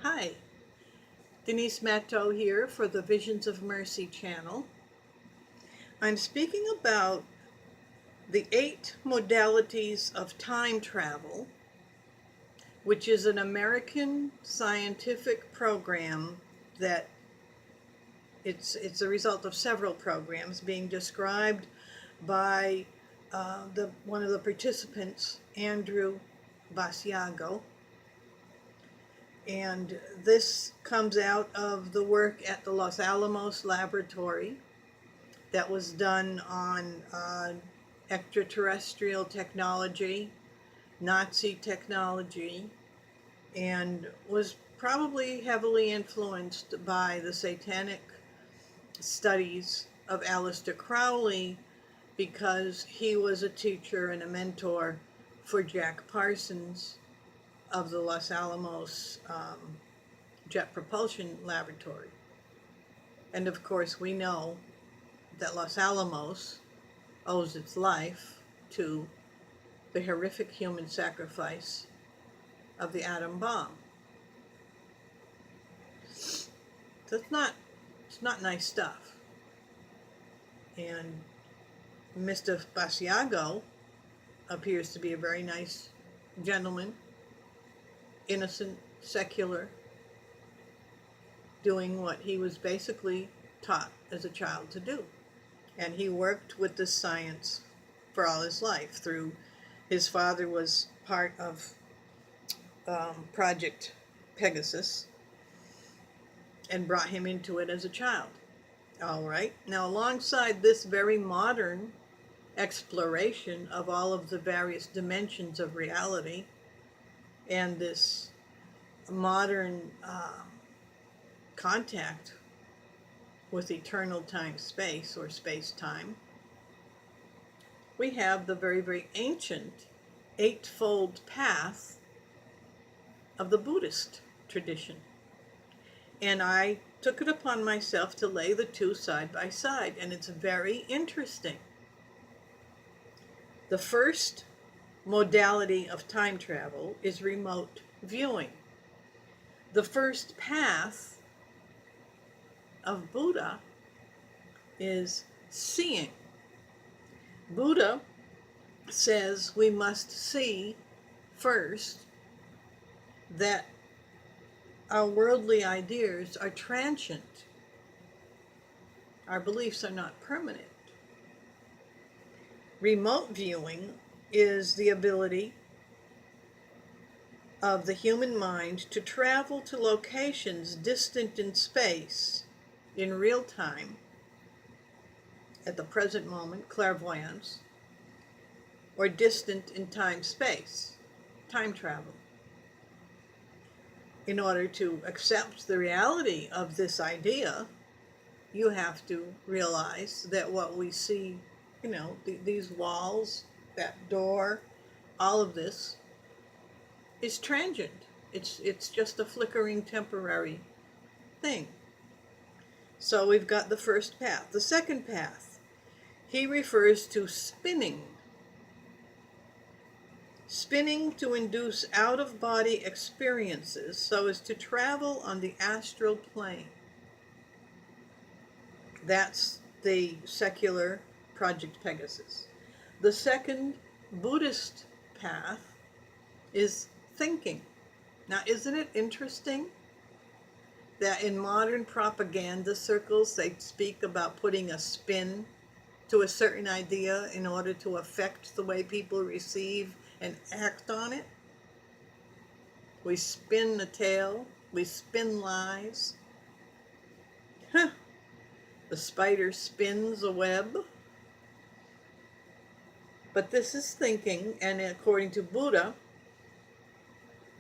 Hi, Denise Matto here for the Visions of Mercy channel. I'm speaking about the 8 modalities of time travel, which is an American scientific program that it's a result of several programs being described by one of the participants, Andrew Basiago. And this comes out of the work at the Los Alamos Laboratory that was done on extraterrestrial technology, Nazi technology, and was probably heavily influenced by the satanic studies of Aleister Crowley because he was a teacher and a mentor for Jack Parsons of the Los Alamos Jet Propulsion Laboratory. And of course, we know that Los Alamos owes its life to the horrific human sacrifice of the atom bomb. So it's not nice stuff. And Mr. Basiago appears to be a very nice gentleman, innocent, secular, doing what he was basically taught as a child to do. And he worked with this science for all his life. His father was part of Project Pegasus and brought him into it as a child. All right. Now, alongside this very modern exploration of all of the various dimensions of reality and this modern contact with eternal time-space or space-time, we have the very, very ancient eightfold path of the Buddhist tradition. And I took it upon myself to lay the two side by side, and it's very interesting. The first modality of time travel is remote viewing. The first path of Buddha is seeing. Buddha says we must see first that our worldly ideas are transient. Our beliefs are not permanent. Remote viewing is the ability of the human mind to travel to locations distant in space in real time, at the present moment, clairvoyance, or distant in time-space, time travel. In order to accept the reality of this idea, you have to realize that what we see, these walls, that door, all of this is transient. It's just a flickering temporary thing. So we've got the first path. The second path, he refers to spinning. Spinning to induce out-of-body experiences so as to travel on the astral plane. That's the secular Project Pegasus. The second Buddhist path is thinking. Now, isn't it interesting that in modern propaganda circles, they speak about putting a spin to a certain idea in order to affect the way people receive and act on it? We spin the tale, we spin lies. The spider spins a web. But this is thinking, and according to Buddha,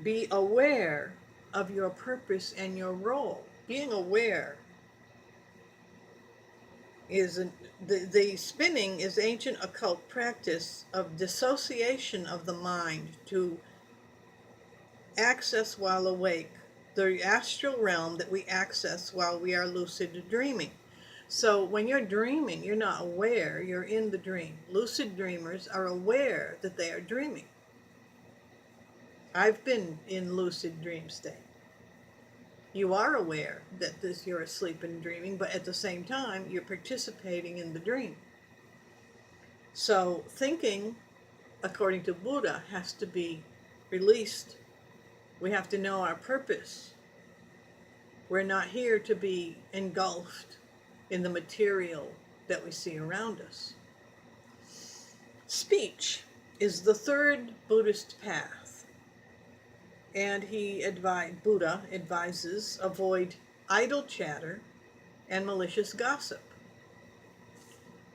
be aware of your purpose and your role. Being aware is the spinning is ancient occult practice of dissociation of the mind to access while awake, the astral realm that we access while we are lucid dreaming. So when you're dreaming, you're not aware, you're in the dream. Lucid dreamers are aware that they are dreaming. I've been in lucid dream state. You are aware that you're asleep and dreaming, but at the same time, you're participating in the dream. So thinking, according to Buddha, has to be released. We have to know our purpose. We're not here to be engulfed in the material that we see around us. Speech is the third Buddhist path, and Buddha advises avoid idle chatter and malicious gossip.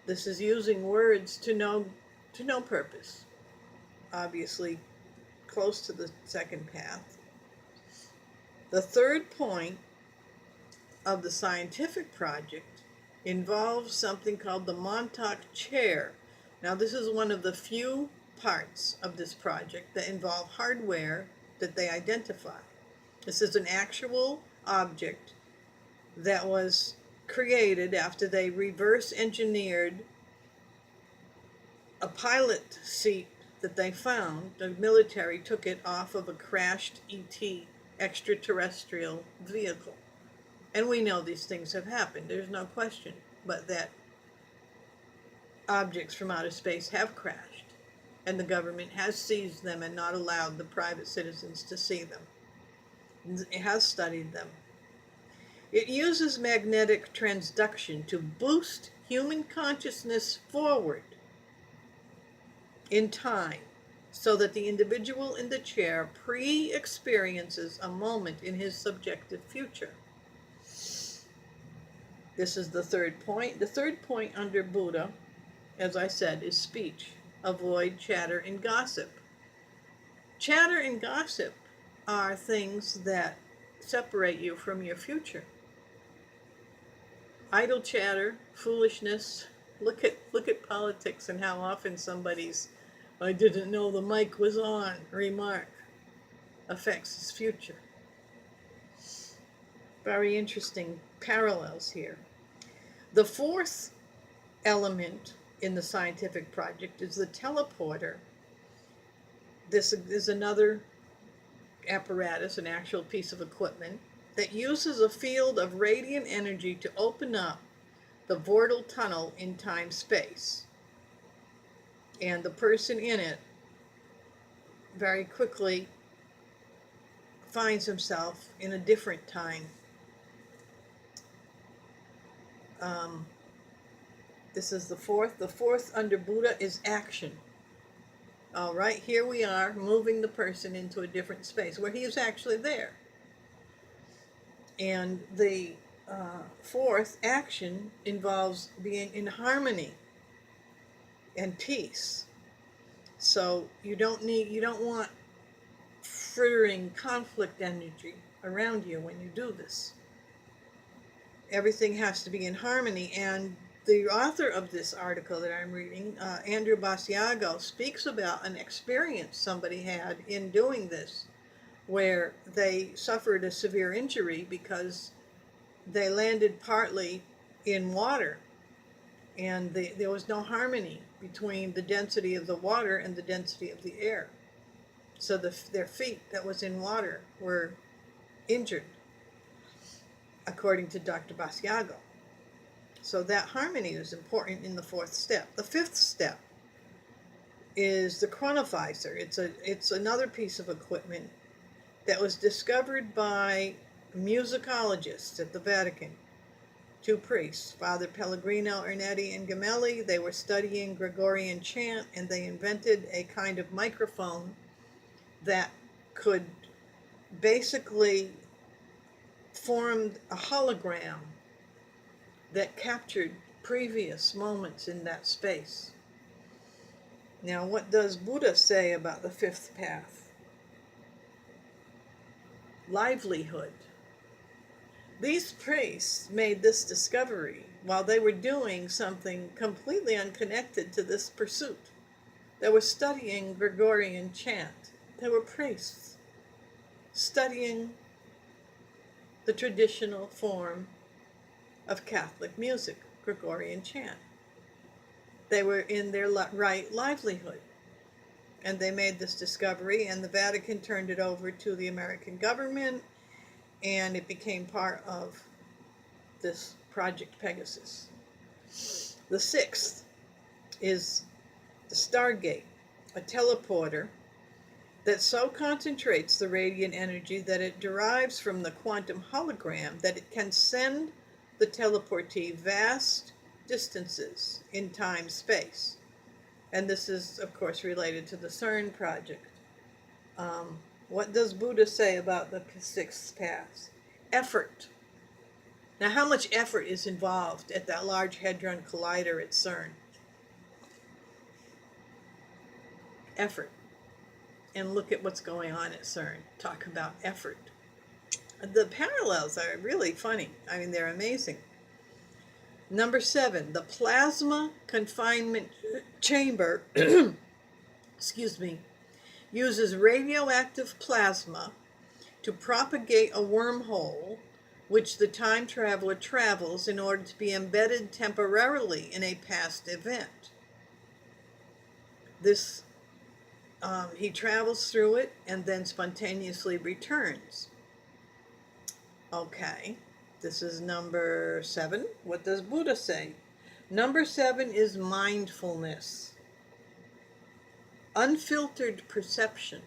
This is using words to no purpose. Obviously, close to the second path. The third point of the scientific project involves something called the Montauk chair. Now, this is one of the few parts of this project that involve hardware that they identify. This is an actual object that was created after they reverse engineered a pilot seat that they found. The military took it off of a crashed ET, extraterrestrial vehicle. And we know these things have happened, there's no question, but that objects from outer space have crashed, and the government has seized them and not allowed the private citizens to see them. It has studied them. It uses magnetic transduction to boost human consciousness forward in time so that the individual in the chair pre-experiences a moment in his subjective future. This is the third point. The third point under Buddha, as I said, is speech. Avoid chatter and gossip. Chatter and gossip are things that separate you from your future. Idle chatter, foolishness. Look at politics and how often somebody's "I didn't know the mic was on" remark affects his future. Very interesting parallels here. The fourth element in the scientific project is the teleporter. This is another apparatus, an actual piece of equipment that uses a field of radiant energy to open up the vortal tunnel in time-space. And the person in it very quickly finds himself in a different time. This is the fourth. The fourth under Buddha is action. All right, here we are moving the person into a different space where he is actually there. And the fourth action involves being in harmony and peace. So you don't want frittering conflict energy around you when you do this. Everything has to be in harmony. And the author of this article that I'm reading, Andrew Basiago, speaks about an experience somebody had in doing this, where they suffered a severe injury because they landed partly in water, and there was no harmony between the density of the water and the density of the air. So their feet that was in water were injured, according to Dr. Basiago. So that harmony is important in the fourth step. The fifth step is the chronovisor. It's another piece of equipment that was discovered by musicologists at the Vatican. Two priests, Father Pellegrino Ernetti and Gemelli. They were studying Gregorian chant, and they invented a kind of microphone that could basically form a hologram that captured previous moments in that space. Now, what does Buddha say about the fifth path? Livelihood. These priests made this discovery while they were doing something completely unconnected to this pursuit. They were studying Gregorian chant. They were priests studying the traditional form of Catholic music, Gregorian chant. They were in their right livelihood, and they made this discovery, and the Vatican turned it over to the American government, and it became part of this Project Pegasus. The sixth is the Stargate, a teleporter that so concentrates the radiant energy that it derives from the quantum hologram that it can send the teleportee vast distances in time-space. And this is, of course, related to the CERN project. What does Buddha say about the sixth path? Effort. Now, how much effort is involved at that Large Hadron Collider at CERN? Effort. And look at what's going on at CERN. Talk about effort. The parallels are really funny. I mean, they're amazing. Number 7, the plasma confinement chamber, excuse me, uses radioactive plasma to propagate a wormhole which the time traveler travels in order to be embedded temporarily in a past event. This, he travels through it and then spontaneously returns. Okay, this is number 7. What does Buddha say? Number 7 is mindfulness. Unfiltered perception.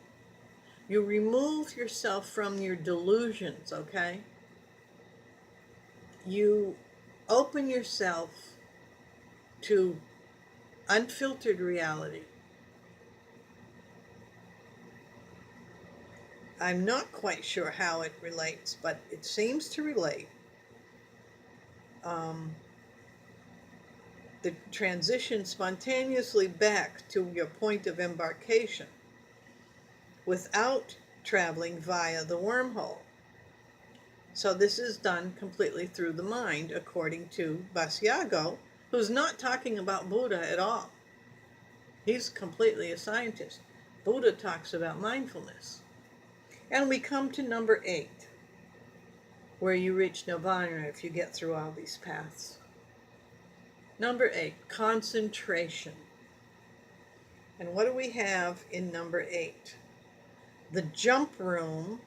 You remove yourself from your delusions, okay? You open yourself to unfiltered reality. I'm not quite sure how it relates, but it seems to relate. The transition spontaneously back to your point of embarkation without traveling via the wormhole. So this is done completely through the mind, according to Basiago, who's not talking about Buddha at all. He's completely a scientist. Buddha talks about mindfulness. And we come to number 8, where you reach nirvana if you get through all these paths. Number 8, concentration. And what do we have in number 8? The jump room,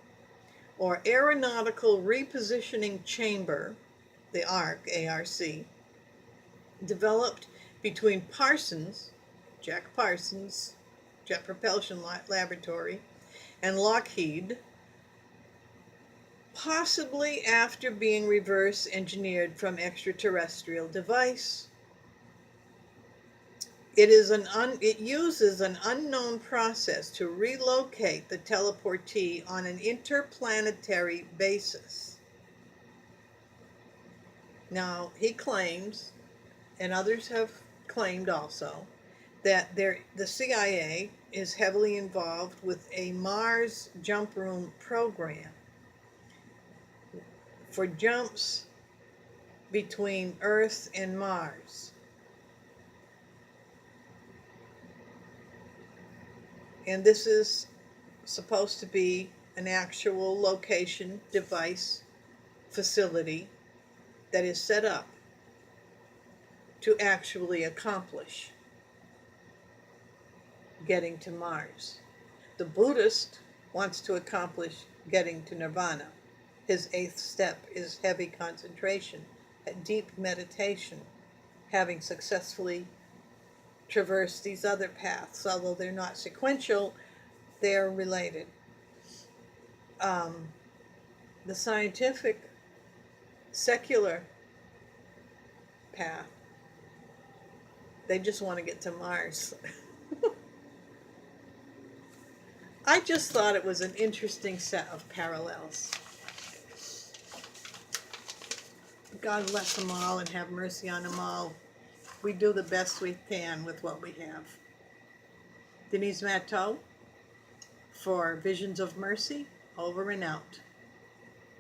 or aeronautical repositioning chamber, the ARC, A-R-C, developed between Parsons, Jack Parsons, Jet Propulsion Laboratory, and Lockheed, possibly after being reverse engineered from extraterrestrial device. It uses an unknown process to relocate the teleportee on an interplanetary basis. Now, he claims, and others have claimed also, that the CIA is heavily involved with a Mars jump room program for jumps between Earth and Mars. And this is supposed to be an actual location, device, facility that is set up to actually accomplish getting to Mars. The Buddhist wants to accomplish getting to nirvana. His 8th step is heavy concentration, deep meditation, having successfully traverse these other paths. Although they're not sequential, they're related. The scientific, secular path, they just want to get to Mars. I just thought it was an interesting set of parallels. God bless them all and have mercy on them all. We do the best we can with what we have. Denise Matteau for Visions of Mercy, over and out.